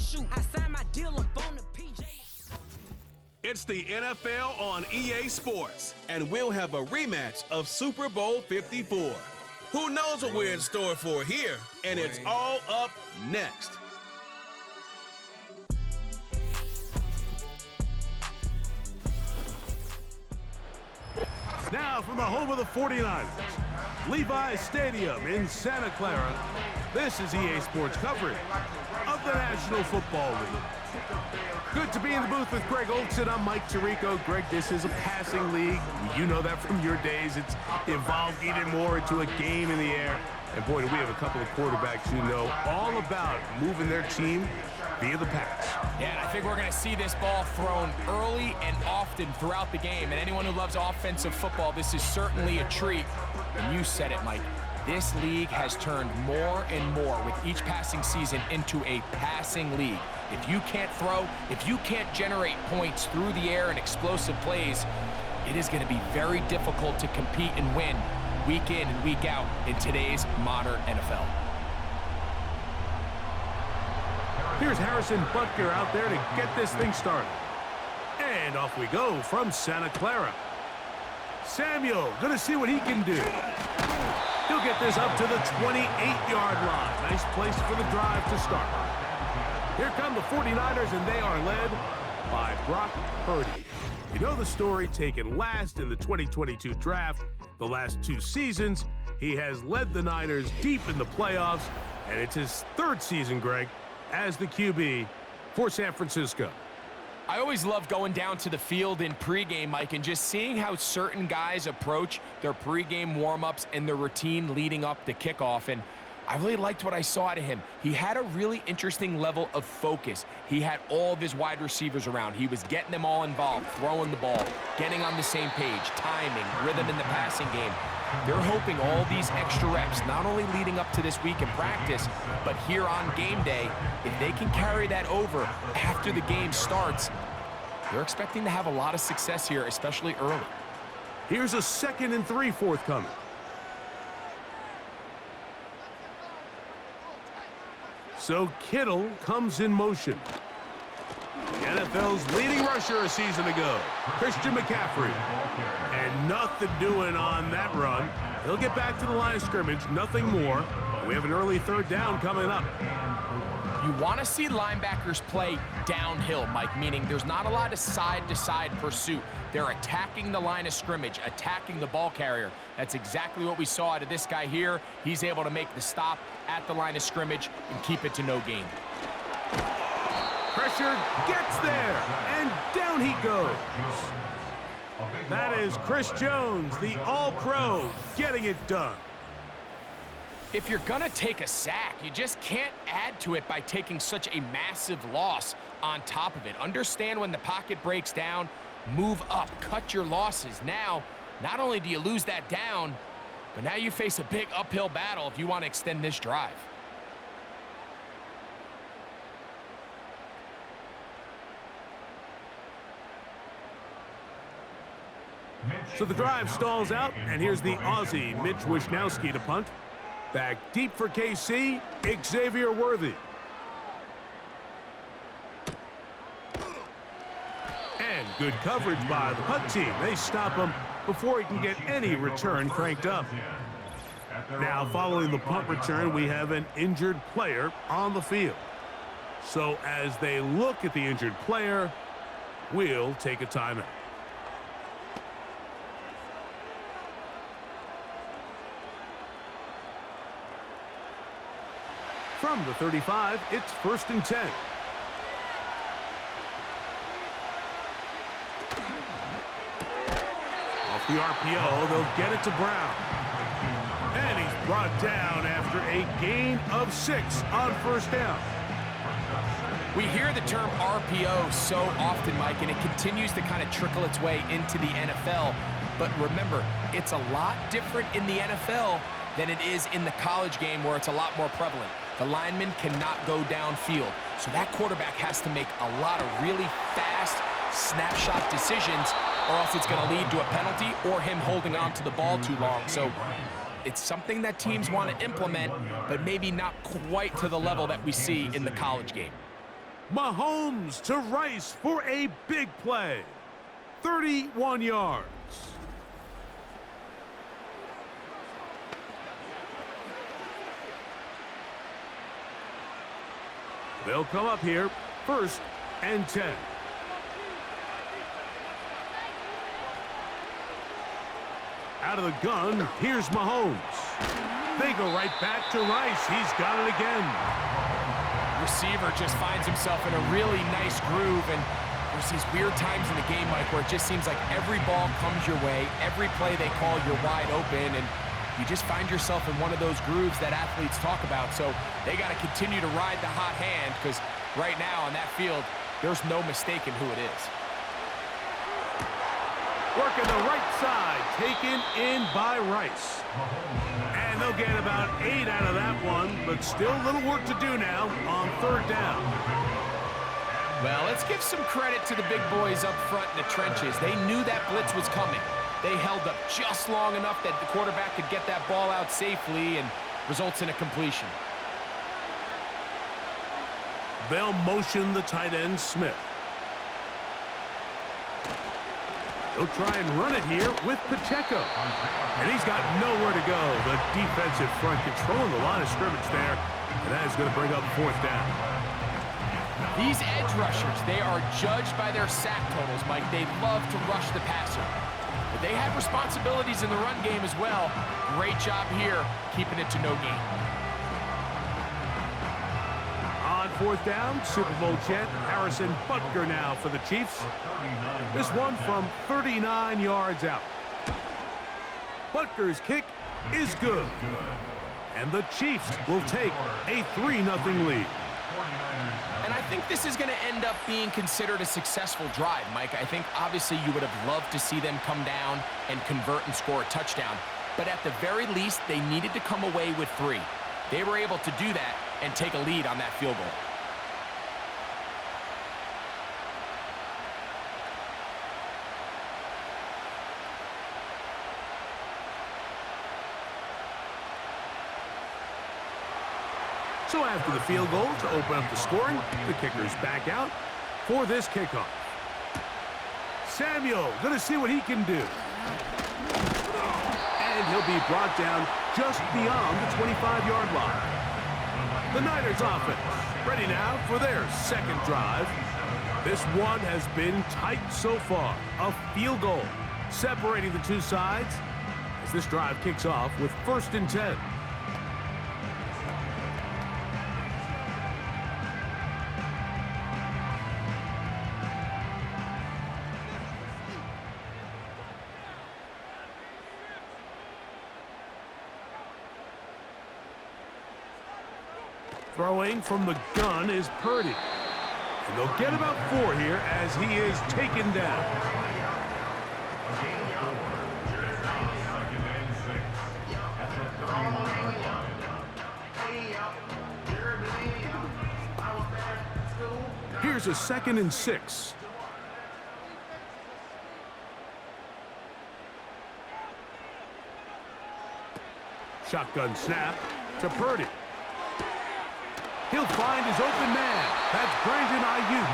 shoot. I signed my deal up on the PJ. It's the NFL on EA Sports, and we'll have a rematch of Super Bowl 54. Who knows what we're in store for here, and it's all up next. Now from the home of the 49ers, Levi's Stadium in Santa Clara, this is EA Sports coverage of the National Football League. Good to be in the booth with Greg Olson. I'm Mike Tirico. Greg, this is a passing league. You know that from your days. It's evolved even more into a game in the air. And boy, do we have a couple of quarterbacks who know all about moving their team via the pass. Yeah, and I think we're going to see this ball thrown early and often throughout the game. And anyone who loves offensive football, this is certainly a treat. And you said it, Mike. This league has turned more and more with each passing season into a passing league. If you can't throw, if you can't generate points through the air and explosive plays, it is going to be very difficult to compete and win week in and week out in today's modern NFL. Here's Harrison Butker out there to get this thing started. And off we go from Santa Clara. Samuel gonna see what he can do. He'll get this up to the 28-yard line. Nice place for the drive to start. Here come the 49ers, and they are led by Brock Purdy. You know the story, taken last in the 2022 draft. The last two seasons, he has led the Niners deep in the playoffs, and it's his third season, Greg, as the QB for San Francisco. I always love going down to the field in pregame, Mike, and just seeing how certain guys approach their pregame warm-ups and their routine leading up to kickoff. And I really liked what I saw out of him. He had a really interesting level of focus. He had all of his wide receivers around. He was getting them all involved, throwing the ball, getting on the same page, timing, rhythm in the passing game. They're hoping all these extra reps, not only leading up to this week in practice, but here on game day, if they can carry that over after the game starts, they're expecting to have a lot of success here, especially early. Here's a 2nd and 3 forthcoming. So Kittle comes in motion. The NFL's leading rusher a season ago, Christian McCaffrey. And nothing doing on that run. He'll get back to the line of scrimmage, nothing more. We have an early 3rd down coming up. You want to see linebackers play downhill, Mike, meaning there's not a lot of side-to-side pursuit. They're attacking the line of scrimmage, attacking the ball carrier. That's exactly what we saw out of this guy here. He's able to make the stop at the line of scrimmage and keep it to no gain. Pressure gets there, and down he goes. That is Chris Jones, the All-Pro, getting it done. If you're going to take a sack, you just can't add to it by taking such a massive loss on top of it. Understand when the pocket breaks down, move up, cut your losses. Now, not only do you lose that down, but now you face a big uphill battle if you want to extend this drive. So the drive stalls out, and here's the Aussie, Mitch Wishnowsky, to punt. Back deep for KC, Xavier Worthy. And good coverage by the punt team. They stop him before he can get any return cranked up. Now, following the punt return, we have an injured player on the field. So as they look at the injured player, we'll take a timeout. From the 35, it's 1st and 10. Off the RPO, they'll get it to Brown. And he's brought down after a gain of 6 on 1st down. We hear the term RPO so often, Mike, and it continues to kind of trickle its way into the NFL. But remember, it's a lot different in the NFL than it is in the college game where it's a lot more prevalent. The lineman cannot go downfield, so that quarterback has to make a lot of really fast snapshot decisions, or else it's going to lead to a penalty or him holding on to the ball too long. So it's something that teams want to implement, but maybe not quite to the level that we see in the college game. Mahomes to Rice for a big play. 31 yards. They'll come up here, 1st and 10. Out of the gun, here's Mahomes. They go right back to Rice. He's got it again. Receiver just finds himself in a really nice groove, and there's these weird times in the game, Mike, where it just seems like every ball comes your way, every play they call, you're wide open, and you just find yourself in one of those grooves that athletes talk about. So they got to continue to ride the hot hand, because right now on that field, there's no mistaking who it is. Working the right side, taken in by Rice. And they'll get about 8 out of that one, but still a little work to do now on 3rd down. Well, let's give some credit to the big boys up front in the trenches. They knew that blitz was coming. They held up just long enough that the quarterback could get that ball out safely, and results in a completion. They'll motion the tight end, Smith. He'll try and run it here with Pacheco. And he's got nowhere to go. The defensive front controlling the line of scrimmage there. And that is going to bring up 4th down. These edge rushers, they are judged by their sack totals, Mike. They love to rush the passer. But they have responsibilities in the run game as well. Great job here, keeping it to no gain. On 4th down, Super Bowl champ Harrison Butker now for the Chiefs. This one from 39 yards out. Butker's kick is good. And the Chiefs will take a 3-0 lead. And I think this is going to end up being considered a successful drive, Mike. I think obviously you would have loved to see them come down and convert and score a touchdown. But at the very least, they needed to come away with 3. They were able to do that and take a lead on that field goal. So after the field goal to open up the scoring, the kicker's back out for this kickoff. Samuel going to see what he can do. And he'll be brought down just beyond the 25-yard line. The Niners offense ready now for their 2nd drive. This one has been tight so far. A field goal separating the two sides as this drive kicks off with 1st and 10. Throwing from the gun is Purdy. And they'll get about 4 here as he is taken down. Here's a 2nd and 6. Shotgun snap to Purdy. He'll find his open man. That's Brandon Ayuk.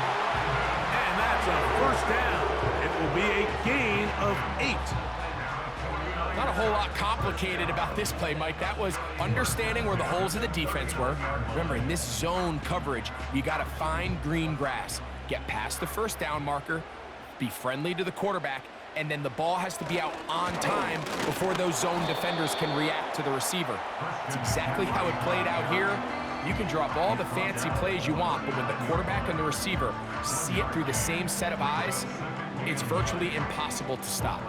And that's a 1st down. It will be a gain of 8. Not a whole lot complicated about this play, Mike. That was understanding where the holes of the defense were. Remember, in this zone coverage, you got to find green grass. Get past the 1st down marker, be friendly to the quarterback, and then the ball has to be out on time before those zone defenders can react to the receiver. It's exactly how it played out here. You can drop all the fancy plays you want, but when the quarterback and the receiver see it through the same set of eyes, it's virtually impossible to stop.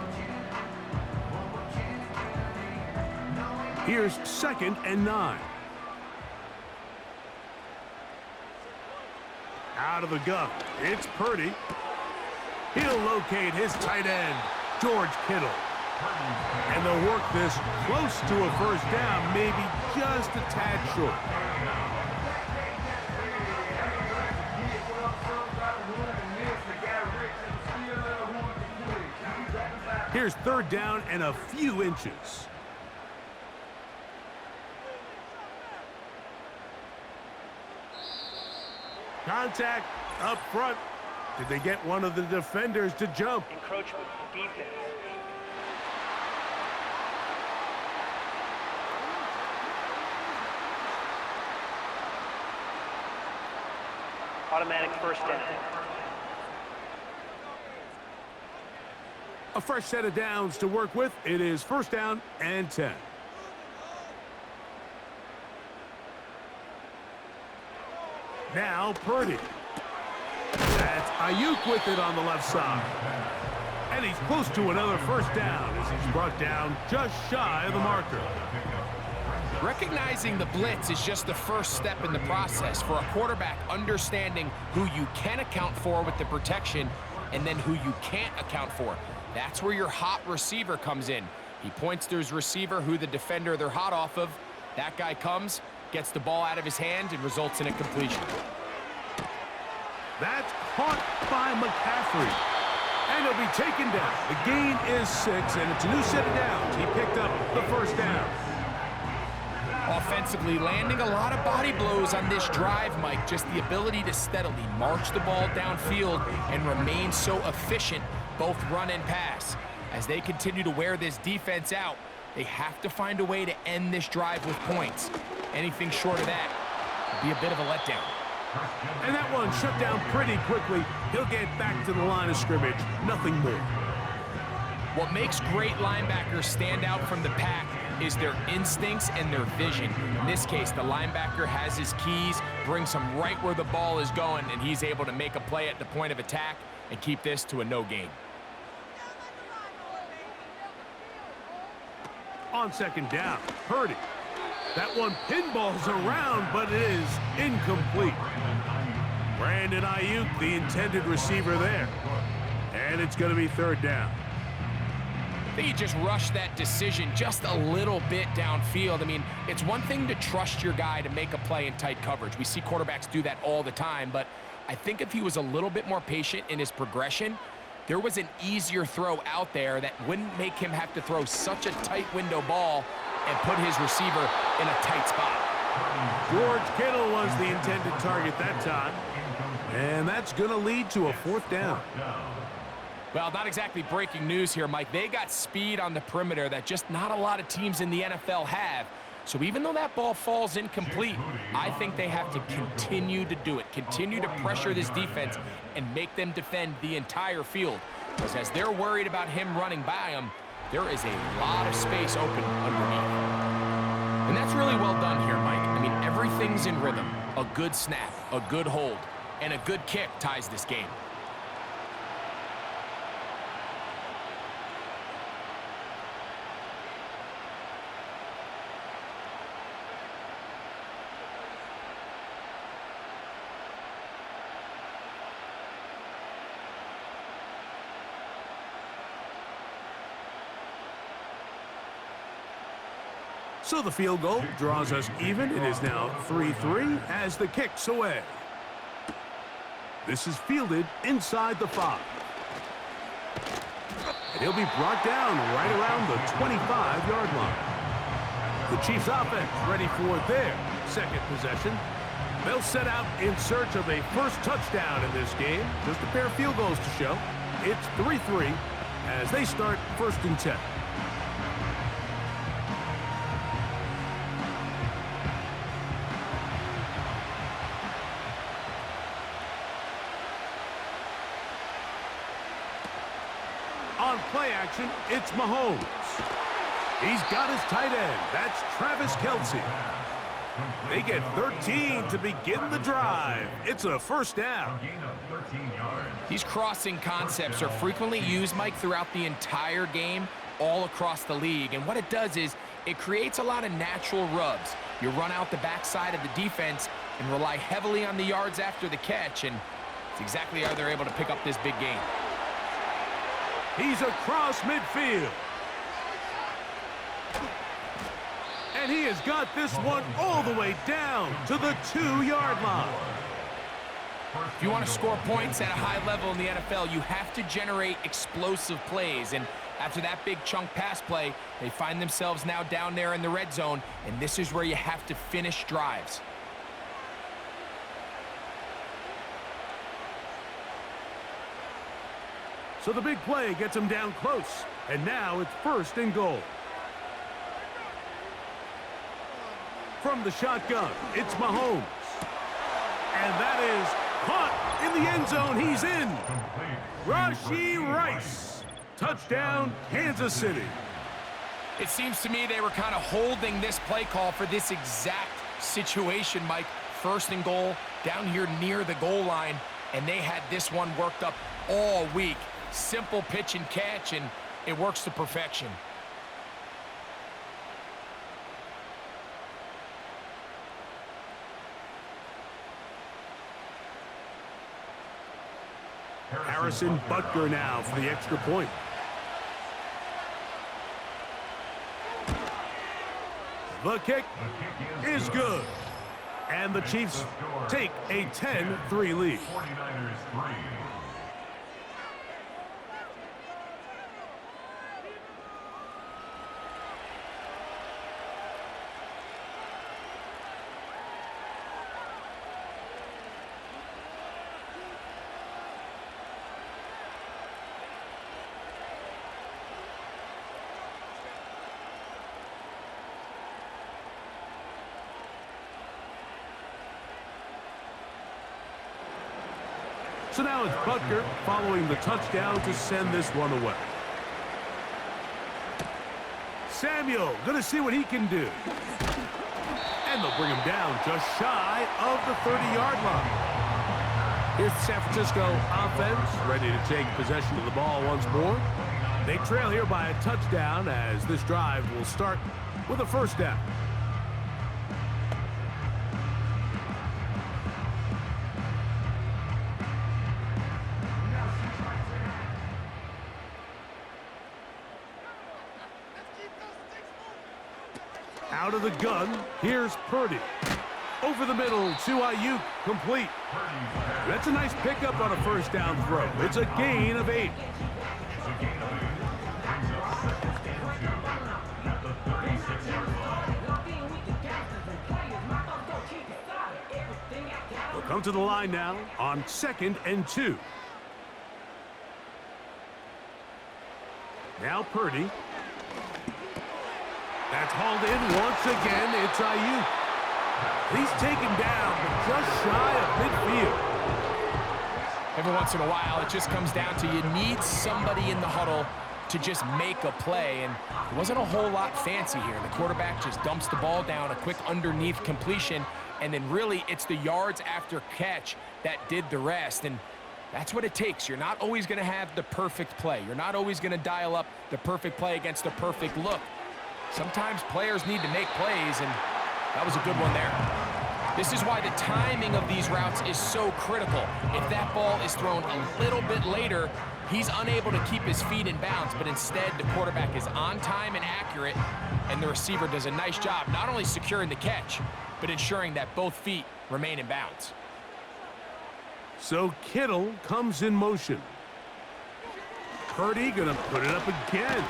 Here's 2nd and 9. Out of the gun, it's Purdy. He'll locate his tight end, George Kittle. And they'll work this close to a 1st down, maybe just a tad short. Here's 3rd down and a few inches. Contact up front. Did they get one of the defenders to jump? Encroachment, defense. Automatic first down. A fresh set of downs to work with. It is first down and 10. Now Purdy. That's Ayuk with it on the left side. And he's close to another first down as he's brought down just shy of the marker. Recognizing the blitz is just the first step in the process for a quarterback, understanding who you can account for with the protection and then who you can't account for. That's where your hot receiver comes in. He points to his receiver, who the defender they're hot off of. That guy comes, gets the ball out of his hand, and results in a completion. That's caught by McCaffrey. And he'll be taken down. The gain is 6, and it's a new set of downs. He picked up the first down. Offensively, landing a lot of body blows on this drive, Mike. Just the ability to steadily march the ball downfield and remain so efficient, both run and pass. As they continue to wear this defense out, they have to find a way to end this drive with points. Anything short of that would be a bit of a letdown. And that one shut down pretty quickly. He'll get back to the line of scrimmage. Nothing more. What makes great linebackers stand out from the pack is their instincts and their vision. In this case, the linebacker has his keys, brings him right where the ball is going, and he's able to make a play at the point of attack and keep this to a no gain. On second down, Purdy. That one pinballs around, but it is incomplete. Brandon Ayuk, the intended receiver there. And it's going to be third down. I think he just rushed that decision just a little bit downfield. I mean, it's one thing to trust your guy to make a play in tight coverage. We see quarterbacks do that all the time, but I think if he was a little bit more patient in his progression, there was an easier throw out there that wouldn't make him have to throw such a tight window ball and put his receiver in a tight spot. George Kittle was the intended target that time. And that's going to lead to a fourth down. Well, not exactly breaking news here, Mike. They got speed on the perimeter that just not a lot of teams in the NFL have. So even though that ball falls incomplete, I think they have to continue to do it, continue to pressure this defense and make them defend the entire field. Because as they're worried about him running by them, there is a lot of space open underneath. And that's really well done here, Mike. I mean, everything's in rhythm. A good snap, a good hold, and a good kick ties this game. So the field goal draws us even. It is now 3-3 as the kick's away. This is fielded inside the 5. And he'll be brought down right around the 25-yard line. The Chiefs offense ready for their second possession. They'll set out in search of a first touchdown in this game. Just a pair of field goals to show. It's 3-3 as they start first and 10. On play action, it's Mahomes. He's got his tight end. That's Travis Kelce. They get 13 to begin the drive. It's a first down. These crossing concepts are frequently used, Mike, throughout the entire game, all across the league. And what it does is it creates a lot of natural rubs. You run out the backside of the defense and rely heavily on the yards after the catch, and it's exactly how they're able to pick up this big gain. He's across midfield. And he has got this one all the way down to the 2-yard line. If you want to score points at a high level in the NFL, you have to generate explosive plays. And after that big chunk pass play, they find themselves now down there in the red zone, and this is where you have to finish drives. So the big play gets him down close. And now it's 1st and goal. From the shotgun, it's Mahomes. And that is caught in the end zone. He's in. Rashee Rice. Touchdown, Kansas City. It seems to me they were kind of holding this play call for this exact situation, Mike. 1st and goal, down here near the goal line, and they had this one worked up all week. Simple pitch and catch, and it works to perfection. Harrison Butker now for the extra point. The kick is good. And the Chiefs take a 10-3 lead. So now it's Butker following the touchdown to send this one away. Samuel going to see what he can do. And they'll bring him down just shy of the 30-yard line. Here's the San Francisco offense ready to take possession of the ball once more. They trail here by a touchdown as this drive will start with a 1st down. Out of the gun, here's Purdy. Over the middle to Ayuk, complete. That's a nice pickup on a 1st down throw. It's a gain of 8. We'll come to the line now on 2nd and 2. Now Purdy. That's hauled in once again. It's Ayuk. He's taken down, but just shy of midfield. Every once in a while, it just comes down to you need somebody in the huddle to just make a play, and it wasn't a whole lot fancy here. The quarterback just dumps the ball down, a quick underneath completion, and then really it's the yards after catch that did the rest, and that's what it takes. You're not always going to have the perfect play. You're not always going to dial up the perfect play against the perfect look. Sometimes players need to make plays, and that was a good one there. This is why the timing of these routes is so critical. If that ball is thrown a little bit later, he's unable to keep his feet in bounds, but instead the quarterback is on time and accurate, and the receiver does a nice job not only securing the catch, but ensuring that both feet remain in bounds. So Kittle comes in motion. Purdy gonna put it up again.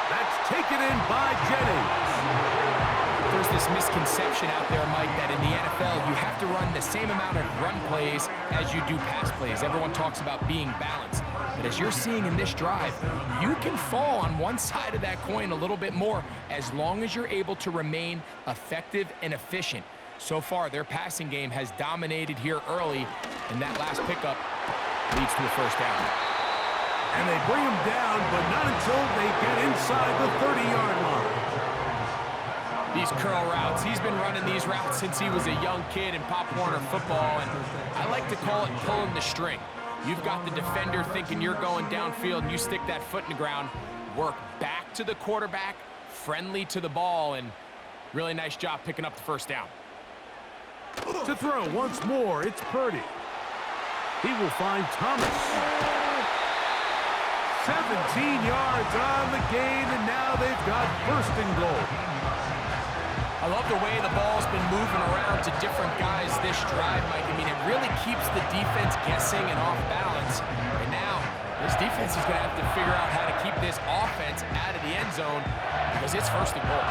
That's taken in by Jennings. There's this misconception out there, Mike, that in the NFL you have to run the same amount of run plays as you do pass plays. Everyone talks about being balanced. But as you're seeing in this drive, you can fall on one side of that coin a little bit more as long as you're able to remain effective and efficient. So far, their passing game has dominated here early, and that last pickup leads to a 1st down. And they bring him down, but not until they get inside the 30-yard line. These curl routes, he's been running these routes since he was a young kid in Pop Warner football, and I like to call it pulling the string. You've got the defender thinking you're going downfield, and you stick that foot in the ground, work back to the quarterback, friendly to the ball, and really nice job picking up the 1st down. To throw once more, it's Purdy. He will find Thomas. 17 yards on the gain, and now they've got 1st and goal. I love the way the ball's been moving around to different guys this drive, Mike. I mean, it really keeps the defense guessing and off balance. And now, this defense is going to have to figure out how to keep this offense out of the end zone because it's 1st and goal.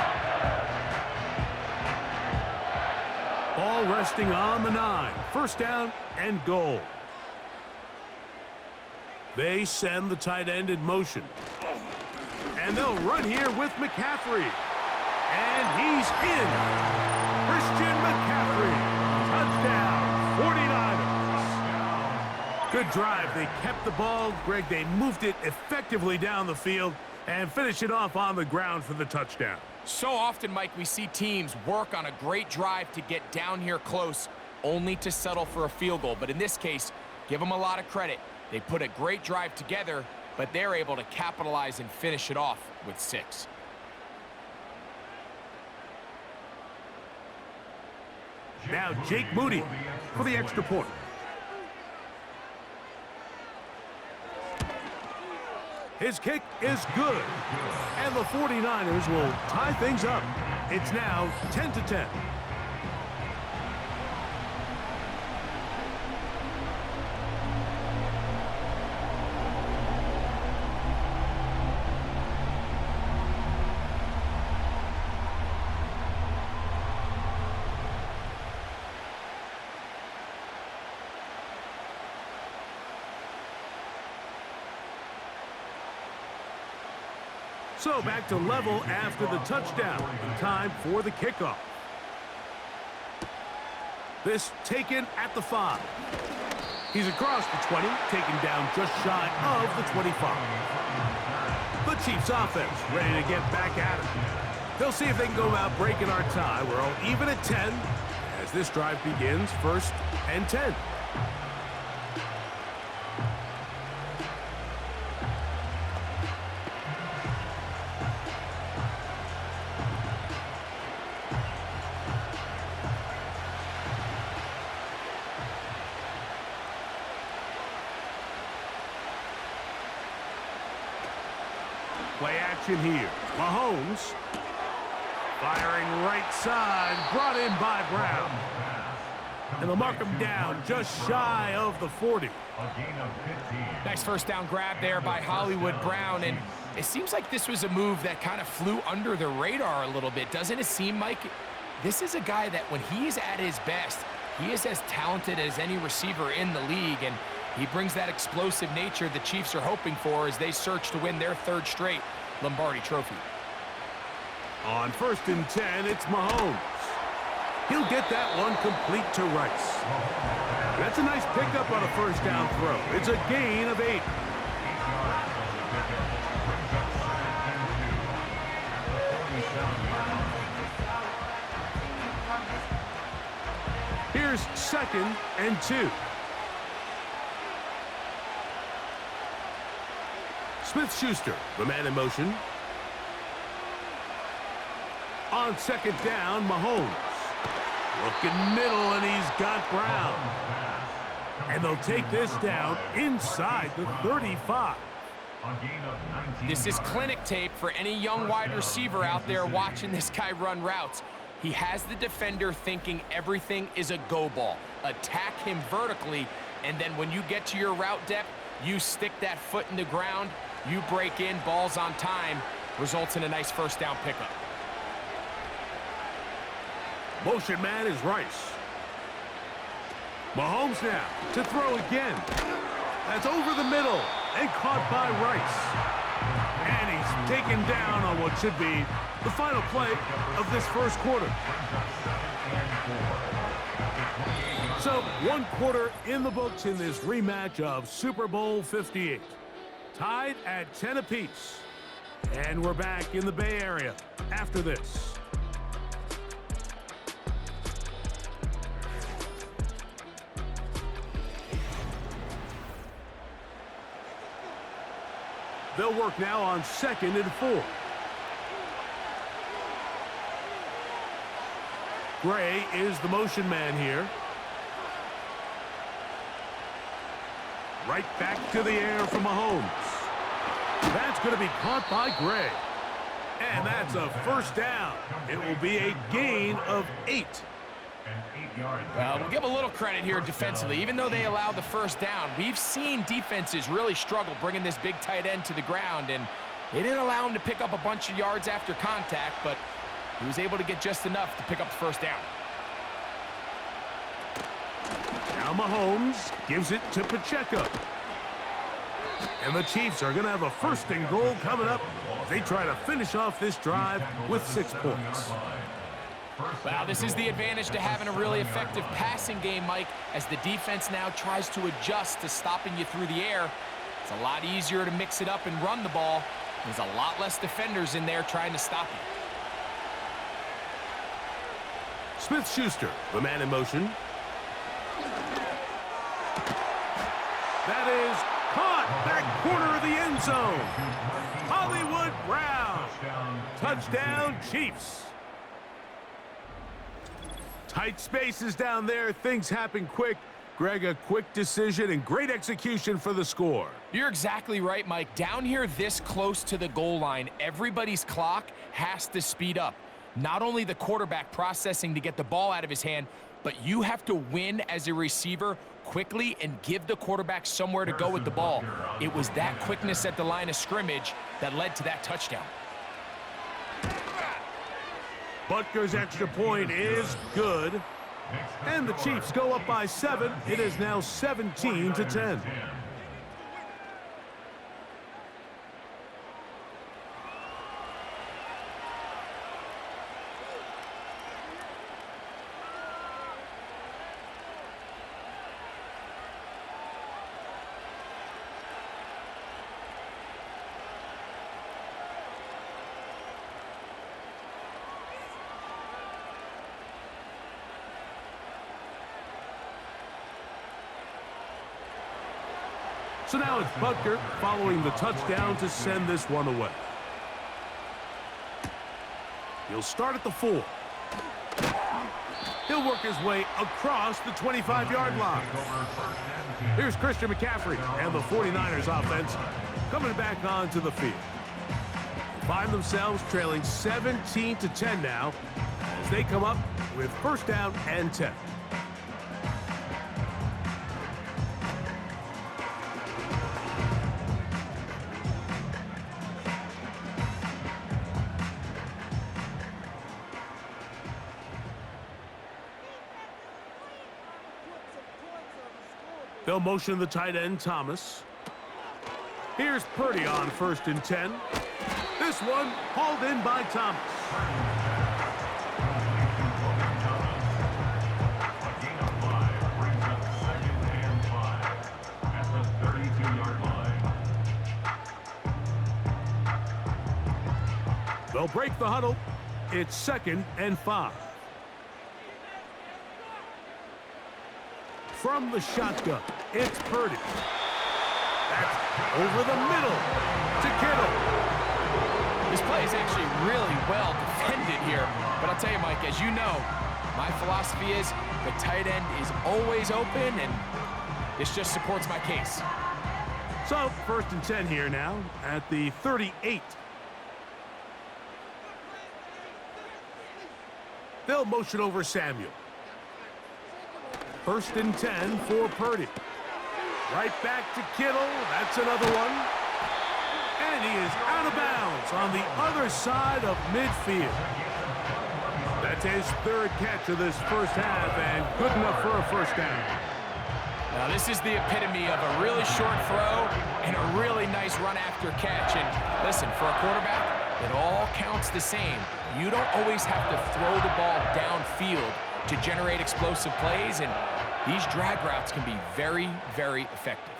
Ball resting on the 9. 1st down and goal. They send the tight end in motion. And they'll run here with McCaffrey. And he's in. Christian McCaffrey. Touchdown, 49ers. Good drive. They kept the ball. Greg, they moved it effectively down the field and finished it off on the ground for the touchdown. So often, Mike, we see teams work on a great drive to get down here close, only to settle for a field goal. But in this case, give them a lot of credit. They put a great drive together, but they're able to capitalize and finish it off with 6. Now Jake Moody for the extra point. His kick is good. And the 49ers will tie things up. It's now 10-10. So back to level after the touchdown. In time for the kickoff. This taken at the 5. He's across the 20, taken down just shy of the 25. The Chiefs offense ready to get back at it. They'll see if they can go about breaking our tie. We're all even at 10 as this drive begins, 1st and 10. Play action here. Mahomes firing right side, brought in by Brown. And they'll mark him down just shy of the 40. Nice first down grab there by Hollywood Brown, and it seems like this was a move that kind of flew under the radar a little bit. Doesn't it seem, Mike? This is a guy that when he's at his best, he is as talented as any receiver in the league, and he brings that explosive nature the Chiefs are hoping for as they search to win their 3rd straight Lombardi Trophy. On 1st and 10, it's Mahomes. He'll get that one complete to Rice. That's a nice pickup on a 1st down throw. It's a gain of 8. Here's 2nd and 2. Smith-Schuster, the man in motion. On 2nd down, Mahomes. Looking middle, and he's got Brown. And they'll take this down inside the 35. This is clinic tape for any young wide receiver out there watching this guy run routes. He has the defender thinking everything is a go ball. Attack him vertically, and then when you get to your route depth, you stick that foot in the ground, you break in, balls on time, results in a nice 1st down pickup. Motion man is Rice. Mahomes now to throw again. That's over the middle and caught by Rice. And he's taken down on what should be the final play of this 1st quarter. So 1 quarter in the books in this rematch of Super Bowl 58. Tied at 10 apiece. And we're back in the Bay Area after this. They'll work now on 2nd and 4. Gray is the motion man here. Right back to the air from Mahomes. That's going to be caught by Gray. And that's a 1st down. It will be a gain of 8. We'll give a little credit here defensively. Even though they allowed the 1st down, we've seen defenses really struggle bringing this big tight end to the ground, and they didn't allow him to pick up a bunch of yards after contact, but he was able to get just enough to pick up the 1st down. Now Mahomes gives it to Pacheco. And the Chiefs are going to have a 1st and goal coming up as they try to finish off this drive with 6 points. Well, this is the advantage to having a really effective passing game, Mike, as the defense now tries to adjust to stopping you through the air. It's a lot easier to mix it up and run the ball. There's a lot less defenders in there trying to stop you. Smith-Schuster, the man in motion. That is caught back corner of the end zone. Hollywood Brown. Touchdown, Chiefs. Tight spaces down there. Things happen quick. Greg, a quick decision and great execution for the score. You're exactly right, Mike. Down here this close to the goal line, everybody's clock has to speed up. Not only the quarterback processing to get the ball out of his hand, but you have to win as a receiver quickly and give the quarterback somewhere to go with the ball. It was that quickness at the line of scrimmage that led to that touchdown. Butker's extra point is good. And the Chiefs go up by 7. It is now 17-10. So now it's Butker following the touchdown to send this one away. He'll start at the 4. He'll work his way across the 25-yard line. Here's Christian McCaffrey and the 49ers offense coming back onto the field. They find themselves trailing 17-10 now as they come up with 1st down and 10. They'll motion the tight end, Thomas. Here's Purdy on 1st and 10. This one hauled in by Thomas. They'll break the huddle. It's 2nd and 5. From the shotgun, it's Purdy. That's over the middle to Kittle. This play is actually really well defended here. But I'll tell you, Mike, as you know, my philosophy is the tight end is always open, and this just supports my case. So, 1st and 10 here now at the 38. They'll motion over Samuel. 1st and 10 for Purdy. Right back to Kittle. That's another one. And he is out of bounds on the other side of midfield. That's his 3rd catch of this 1st half and good enough for a 1st down. Now, this is the epitome of a really short throw and a really nice run after catch. And listen, for a quarterback, it all counts the same. You don't always have to throw the ball downfield to generate explosive plays, and these drag routes can be very, very effective.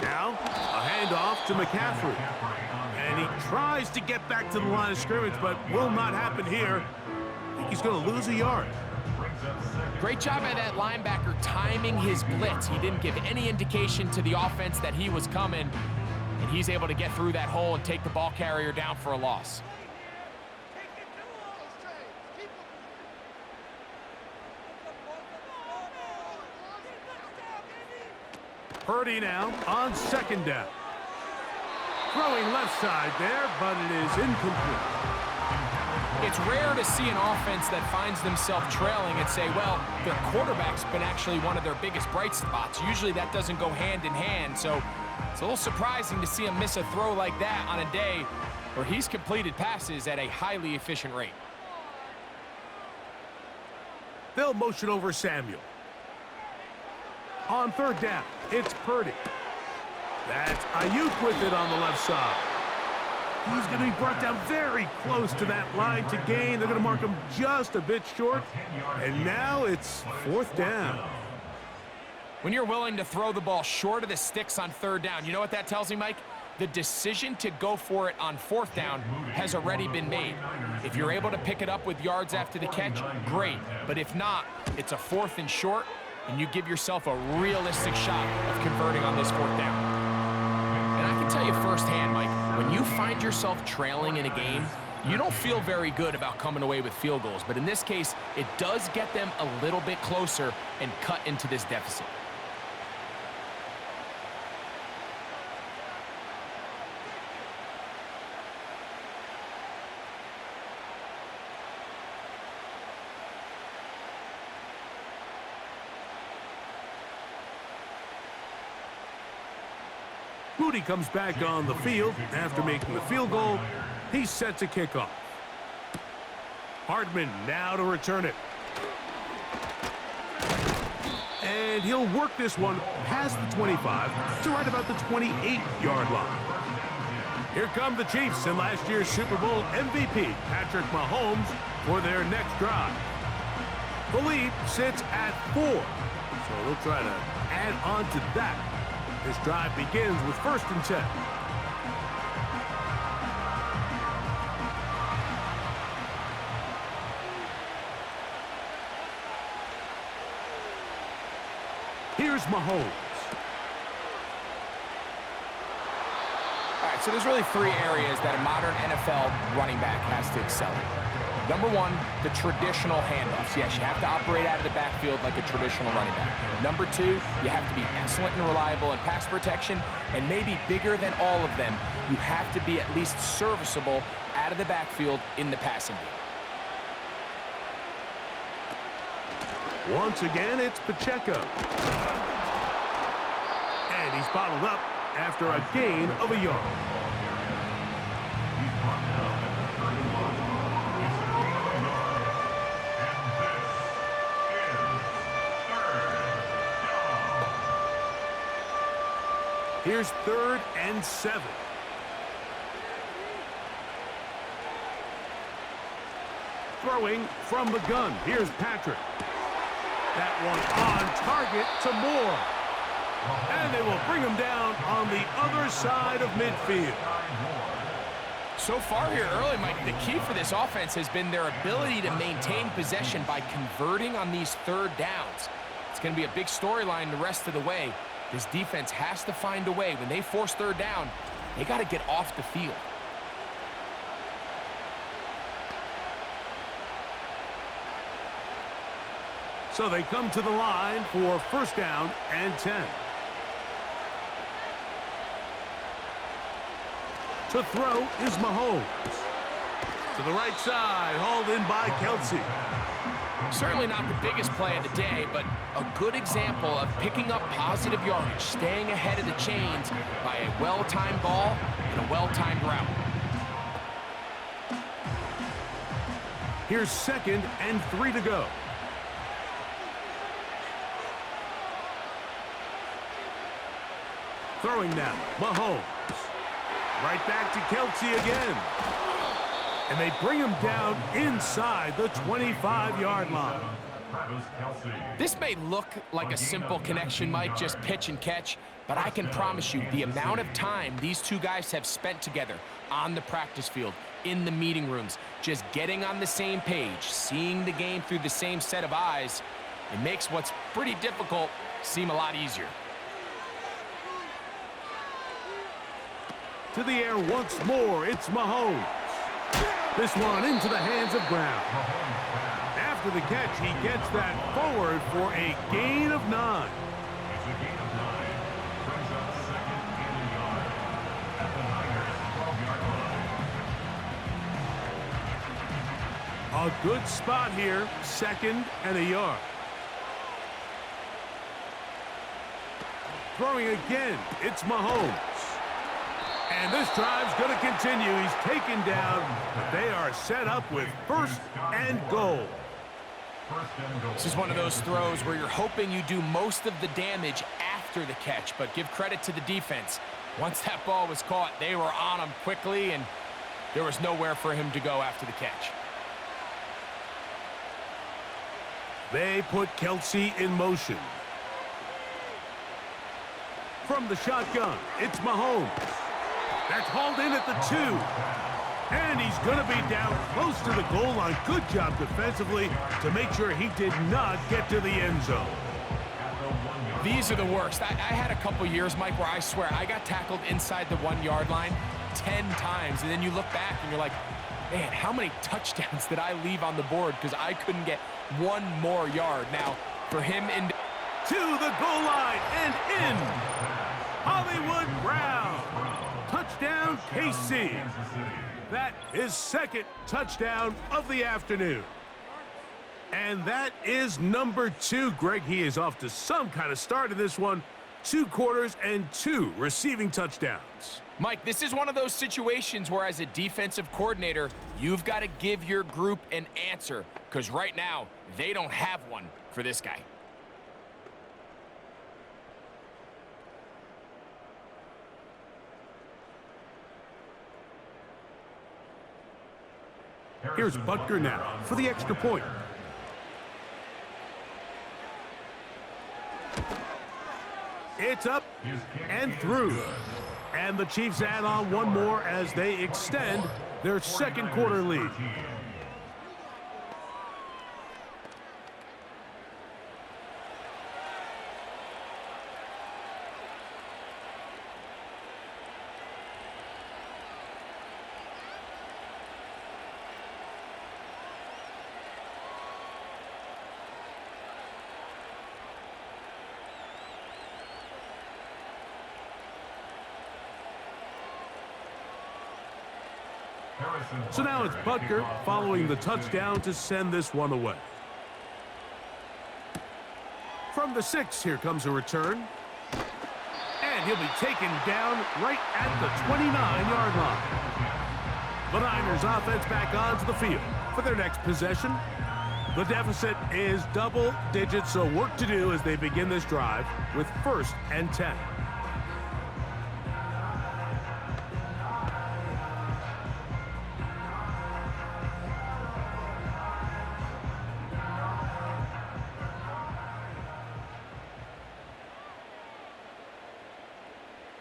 Now, a handoff to McCaffrey. And he tries to get back to the line of scrimmage, but will not happen here. I think he's going to lose a yard. Great job by that linebacker timing his blitz. He didn't give any indication to the offense that he was coming, and he's able to get through that hole and take the ball carrier down for a loss. Purdy now on 2nd down. Throwing left side there, but it is incomplete. It's rare to see an offense that finds themselves trailing and say, well, their quarterback's been actually one of their biggest bright spots. Usually that doesn't go hand in hand, so it's a little surprising to see him miss a throw like that on a day where he's completed passes at a highly efficient rate. They'll motion over Samuel. On 3rd down, It's Purdy. That's Ayuk with it on the left side. He's going to be brought down very close to that line to gain. They're going to mark him just a bit short. And now it's 4th down. When you're willing to throw the ball short of the sticks on 3rd down, you know what that tells me, Mike? The decision to go for it on 4th down has already been made. If you're able to pick it up with yards after the catch, great. But if not, it's a 4th and short, and you give yourself a realistic shot of converting on this 4th down. And I can tell you firsthand, Mike, when you find yourself trailing in a game, you don't feel very good about coming away with field goals. But in this case, it does get them a little bit closer and cut into this deficit. Moody comes back on the field after making the field goal. He sets a kickoff. Hardman now to return it. And he'll work this one past the 25 to right about the 28-yard line. Here come the Chiefs and last year's Super Bowl MVP, Patrick Mahomes, for their next drive. The lead sits at 4, so they'll try to add on to that. This drive begins with 1st and 10. Here's Mahomes. All right, so there's really 3 areas that a modern NFL running back has to excel in. Number 1, the traditional handoffs. Yes, you have to operate out of the backfield like a traditional running back. Number 2, you have to be excellent and reliable in pass protection, and maybe bigger than all of them, you have to be at least serviceable out of the backfield in the passing game. Once again, it's Pacheco. And he's bottled up after a gain of a yard. Here's 3rd and 7. Throwing from the gun. Here's Patrick. That one on target to Moore. And they will bring him down on the other side of midfield. So far here early, Mike, the key for this offense has been their ability to maintain possession by converting on these 3rd downs. It's going to be a big storyline the rest of the way. This defense has to find a way. When they force 3rd down, they got to get off the field. So they come to the line for 1st down and 10. To throw is Mahomes. To the right side, hauled in by Kelsey. Certainly not the biggest play of the day, but a good example of picking up positive yardage, staying ahead of the chains by a well-timed ball and a well-timed route. Here's 2nd and 3 to go. Throwing now, Mahomes. Right back to Kelsey again. And they bring him down inside the 25-yard line. This may look like a simple connection, Mike, just pitch and catch, but I can promise you the amount of time these 2 guys have spent together on the practice field, in the meeting rooms, just getting on the same page, seeing the game through the same set of eyes, it makes what's pretty difficult seem a lot easier. To the air once more, it's Mahomes. This one into the hands of Brown. After the catch, he gets that forward for a gain of 9. A good spot here, 2nd and a yard. Throwing again, it's Mahomes. And this drive's going to continue. He's taken down, but they are set up with 1st and goal. This is one of those throws where you're hoping you do most of the damage after the catch, but give credit to the defense. Once that ball was caught, they were on him quickly, and there was nowhere for him to go after the catch. They put Kelsey in motion. From the shotgun, it's Mahomes. That's hauled in at the 2. And he's going to be down close to the goal line. Good job defensively to make sure he did not get to the end zone. These are the worst. I had a couple years, Mike, where I swear I got tackled inside the 1-yard line 10 times. And then you look back and you're like, man, how many touchdowns did I leave on the board because I couldn't get one more yard? Now, for him to the goal line and in. Hollywood Brown. Touchdown, KC. That is second touchdown of the afternoon. And that is number 2. Greg, he is off to some kind of start in this one. 2 quarters and 2 receiving touchdowns. Mike, this is one of those situations where as a defensive coordinator, you've got to give your group an answer, because right now, they don't have one for this guy. Here's Butker now for the extra point. It's up and through. And the Chiefs add on one more as they extend their second quarter lead. So now it's Butker following the touchdown to send this one away. From the 6, here comes a return. And he'll be taken down right at the 29-yard line. The Niners offense back onto the field for their next possession. The deficit is double digits, so work to do as they begin this drive with 1st and 10.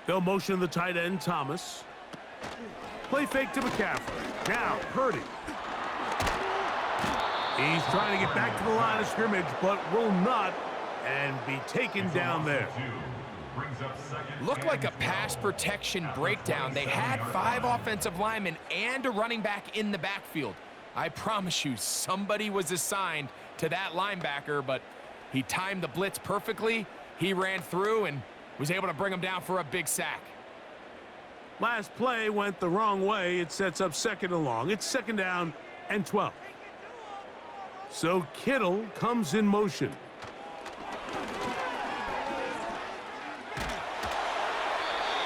They'll motion the tight end, Thomas. Play fake to McCaffrey. Now, Purdy. He's trying to get back to the line of scrimmage, but will not, and be taken down there. Looked like a pass protection breakdown. They had 5 offensive linemen and a running back in the backfield. I promise you, somebody was assigned to that linebacker, but he timed the blitz perfectly. He ran through and was able to bring him down for a big sack. Last play went the wrong way. It sets up 2nd and long. It's 2nd down and 12. So Kittle comes in motion.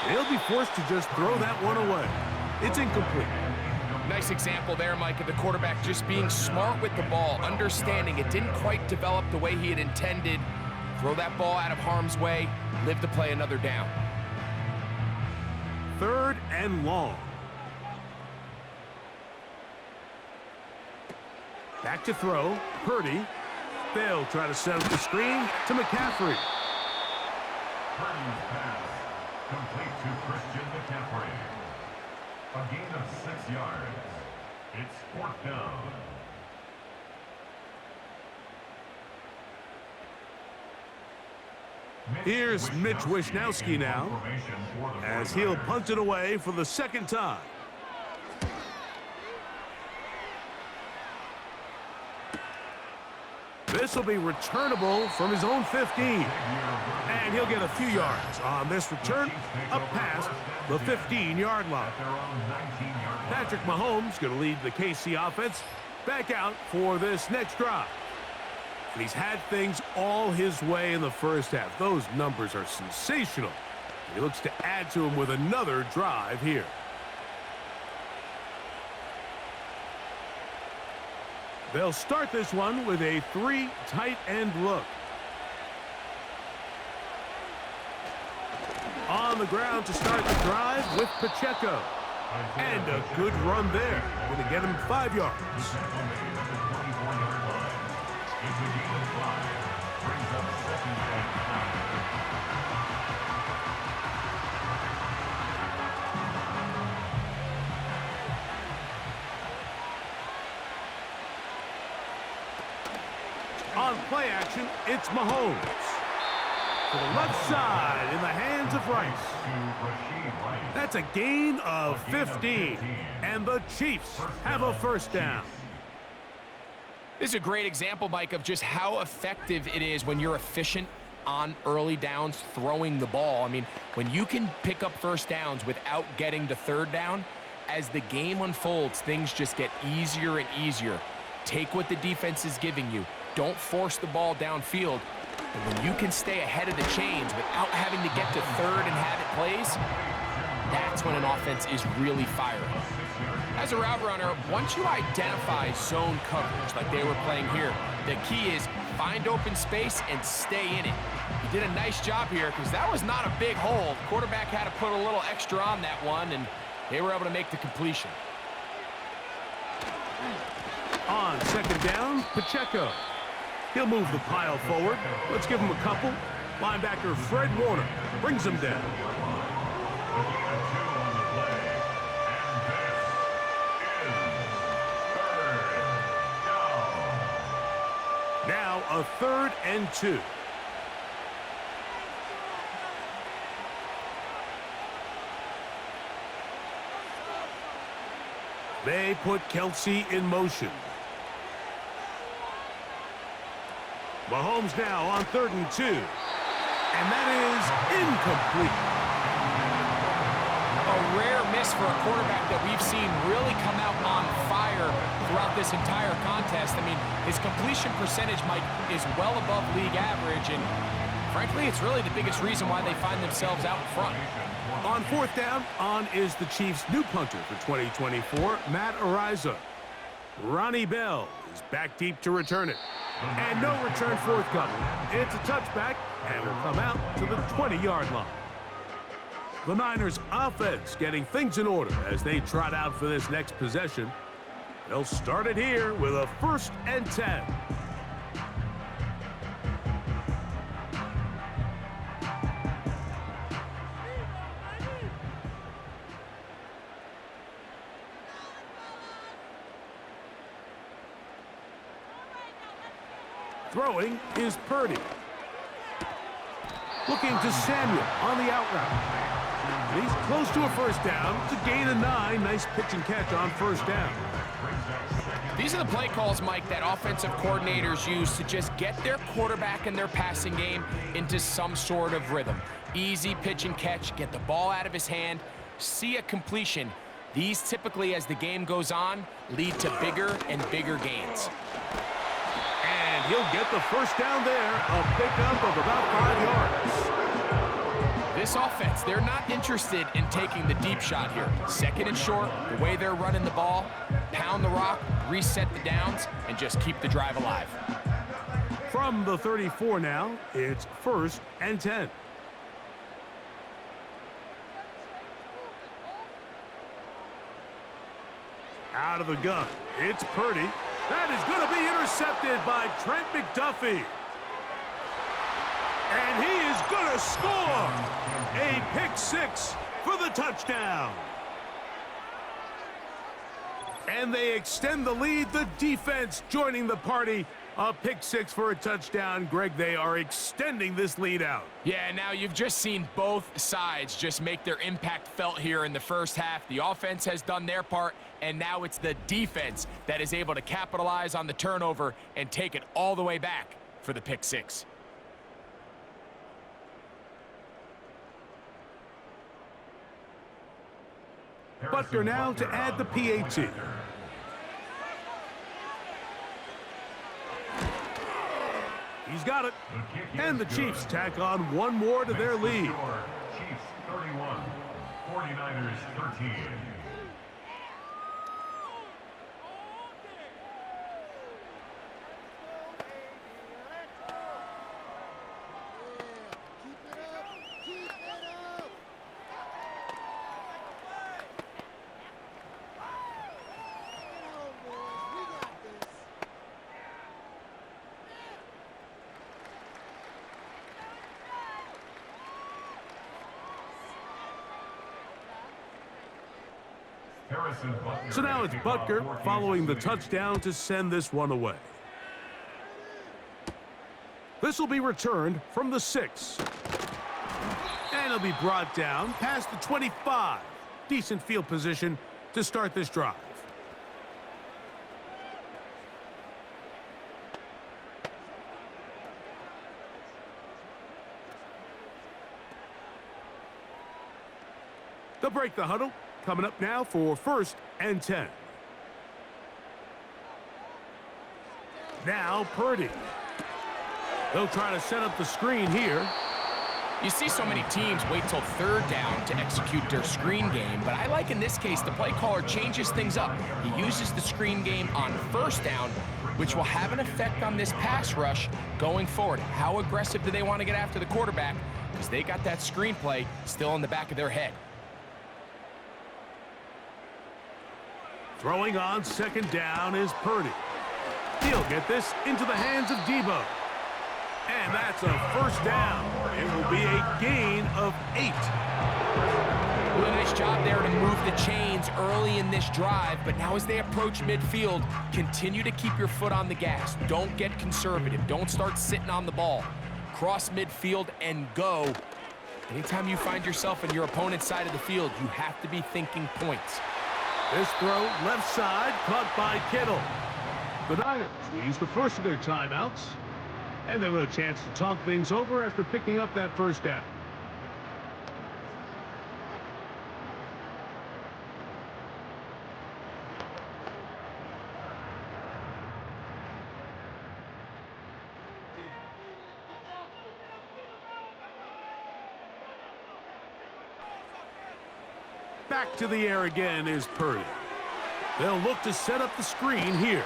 He'll be forced to just throw that one away. It's incomplete. Nice example there, Mike, of the quarterback just being smart with the ball, understanding it didn't quite develop the way he had intended. Throw that ball out of harm's way, live to play another down. 3rd and long. Back to throw, Purdy. They'll try to set up the screen to McCaffrey. Purdy's pass, complete to Christian McCaffrey. A gain of 6 yards. It's 4th down. Here's Mitch Wishnowsky now, as he'll punt it away for the 2nd time. This will be returnable from his own 15. And he'll get a few yards on this return up past the 15-yard line. Patrick Mahomes going to lead the KC offense back out for this next drive. And he's had things all his way in the first half. Those numbers are sensational. He looks to add to them with another drive here. They'll start this one with a 3 tight end look. On the ground to start the drive with Pacheco. And a good run there. Going to get him 5 yards. On play action, it's Mahomes. To the left side in the hands of Rice. That's a gain of 15. And the Chiefs have a first down. This is a great example, Mike, of just how effective it is when you're efficient on early downs throwing the ball. I mean, when you can pick up first downs without getting to third down, as the game unfolds, things just get easier and easier. Take what the defense is giving you. Don't force the ball downfield. And when you can stay ahead of the chains without having to get to third and have it plays, that's when an offense is really firing. As a route runner, once you identify zone coverage like they were playing here, the key is find open space and stay in it. He did a nice job here because that was not a big hole. The quarterback had to put a little extra on that one, and they were able to make the completion. On second down, Pacheco. He'll move the pile forward. Let's give him a couple. Linebacker Fred Warner brings him down. Now a 3rd and 2. They put Kelsey in motion. Mahomes now on 3rd and 2. And that is incomplete. A rare miss for a quarterback that we've seen really come out on fire throughout this entire contest. I mean, his completion percentage, Mike, is well above league average, and frankly, it's really the biggest reason why they find themselves out in front. On 4th down, on is the Chiefs' new punter for 2024, Matt Ariza. Ronnie Bell is back deep to return it. And no return forthcoming. It's a touchback, and will come out to the 20-yard line. The Niners' offense getting things in order as they trot out for this next possession. They'll start it here with a 1st and 10. Throwing is Purdy. Looking to Samuel on the out route. He's close to a first down. It's a gain of 9. Nice pitch and catch on first down. These are the play calls, Mike, that offensive coordinators use to just get their quarterback and their passing game into some sort of rhythm. Easy pitch and catch, get the ball out of his hand, see a completion. These typically, as the game goes on, lead to bigger and bigger gains. And he'll get the first down there, a pickup of about 5 yards. This offense, they're not interested in taking the deep shot here. 2nd and short, the way they're running the ball, pound the rock, reset the downs, and just keep the drive alive. From the 34 now, it's 1st and 10. Out of the gun, it's Purdy. That is going to be intercepted by Trent McDuffie. And he is going to score a pick-6 for the touchdown. And they extend the lead. The defense joining the party. A pick-6 for a touchdown. Greg, they are extending this lead out. Yeah, now you've just seen both sides just make their impact felt here in the first half. The offense has done their part, and now it's the defense that is able to capitalize on the turnover and take it all the way back for the pick-6. Butker now to add the PAT. He's got it. And the Chiefs tack on one more to their lead. Chiefs 31, 49ers 13. Harrison Butker. So now it's Butker following the touchdown to send this one away. This will be returned from the 6. And it'll be brought down past the 25. Decent field position to start this drive. They'll break the huddle. Coming up now for 1st and 10. Now Purdy. They'll try to set up the screen here. You see so many teams wait till 3rd down to execute their screen game, but I like in this case the play caller changes things up. He uses the screen game on 1st down, which will have an effect on this pass rush going forward. How aggressive do they want to get after the quarterback? Because they got that screen play still in the back of their head. Throwing on 2nd down is Purdy. He'll get this into the hands of Debo. And that's a 1st down. It will be a gain of 8. Well, a nice job there to move the chains early in this drive, but now as they approach midfield, continue to keep your foot on the gas. Don't get conservative. Don't start sitting on the ball. Cross midfield and go. Anytime you find yourself in your opponent's side of the field, you have to be thinking points. This throw left side caught by Kittle. The Niners use the first of their timeouts. And they'll have a chance to talk things over after picking up that 1st down. Back to the air again is Purdy. They'll look to set up the screen here.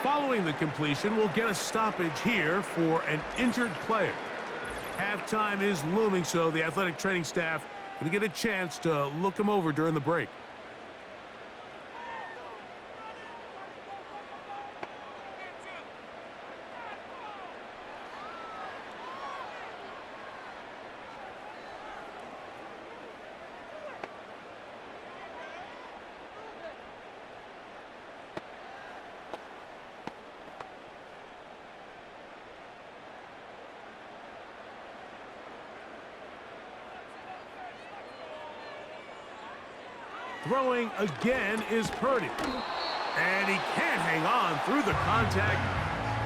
Following the completion, we'll get a stoppage here for an injured player. Halftime is looming, so the athletic training staff going to get a chance to look him over during the break. Throwing again is Purdy. And he can't hang on through the contact.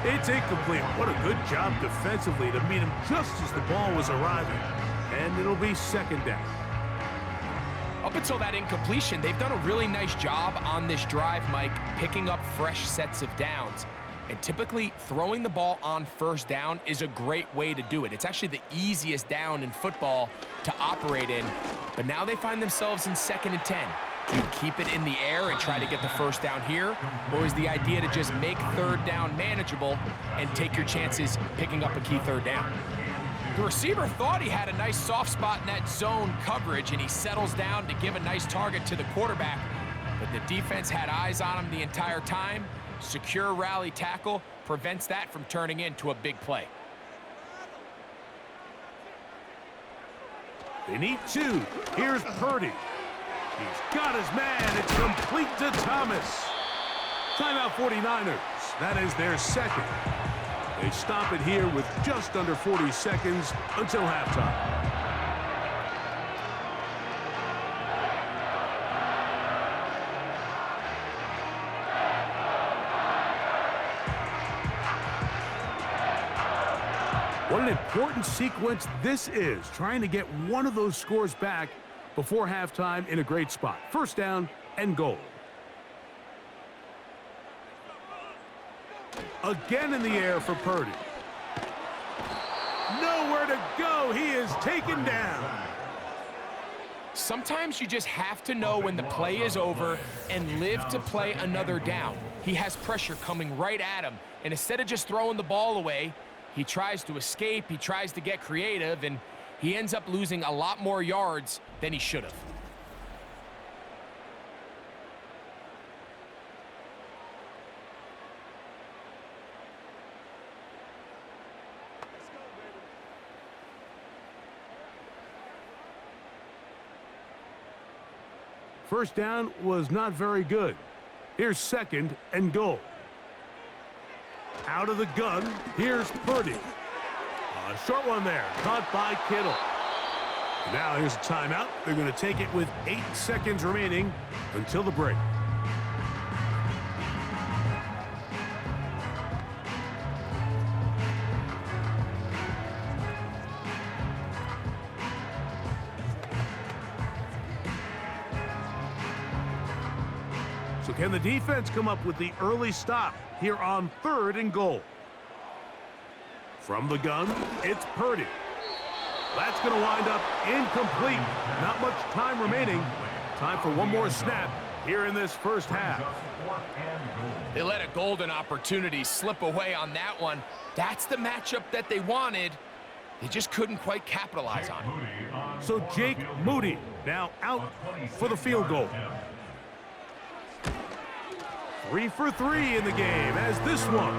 It's incomplete. What a good job defensively to meet him just as the ball was arriving. And it'll be 2nd down. Up until that incompletion, they've done a really nice job on this drive, Mike, picking up fresh sets of downs. And typically, throwing the ball on 1st down is a great way to do it. It's actually the easiest down in football to operate in. But now they find themselves in 2nd and 10. Do you keep it in the air and try to get the 1st down here? Or is the idea to just make 3rd down manageable and take your chances picking up a key 3rd down? The receiver thought he had a nice soft spot in that zone coverage, and he settles down to give a nice target to the quarterback. But the defense had eyes on him the entire time. Secure rally tackle prevents that from turning into a big play. They need 2. Here's Purdy. He's got his man. It's complete to Thomas. Timeout 49ers. That is their 2nd. They stop it here with just under 40 seconds until halftime. What an important sequence this is, trying to get one of those scores back before halftime in a great spot. 1st down and goal. Again in the air for Purdy. Nowhere to go. He is taken down. Sometimes you just have to know when the play is over and live to play another down. He has pressure coming right at him, and instead of just throwing the ball away, he tries to escape, he tries to get creative, and he ends up losing a lot more yards than he should have. First down was not very good. Here's 2nd and goal. Out of the gun, here's Purdy. A short one there, caught by Kittle. Now here's a timeout. They're going to take it with 8 seconds remaining until the break. So can the defense come up with the early stop here on 3rd and goal? From the gun, it's Purdy. That's going to wind up incomplete. Not much time remaining. Time for one more snap here in this first half. They let a golden opportunity slip away on that one. That's the matchup that they wanted. They just couldn't quite capitalize on it. So Jake Moody now out for the field goal. 3 for 3 in the game, as this one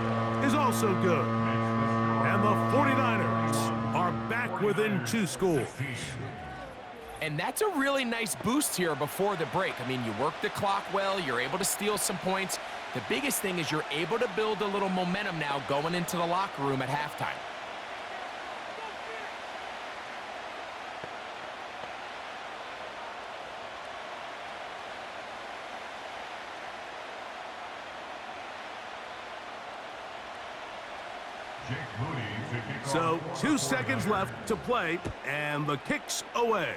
is also good. And the 49ers are back within 2 scores. And that's a really nice boost here before the break. I mean, you work the clock well, you're able to steal some points. The biggest thing is you're able to build a little momentum now going into the locker room at halftime. So 2 seconds left to play, and the kick's away.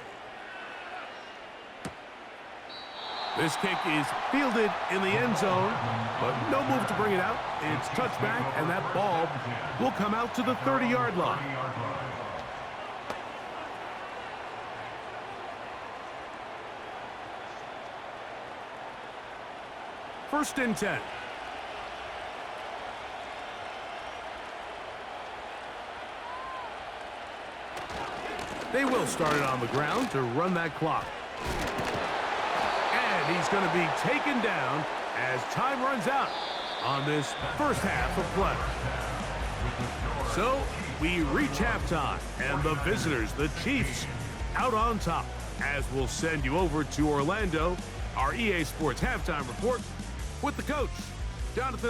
This kick is fielded in the end zone, but no move to bring it out. It's touchback, and that ball will come out to the 30-yard line. First and 10. They will start it on the ground to run that clock. And he's going to be taken down as time runs out on this first half of play. So we reach halftime, and the visitors, the Chiefs, out on top, as we'll send you over to Orlando, our EA Sports halftime report with the coach, Jonathan.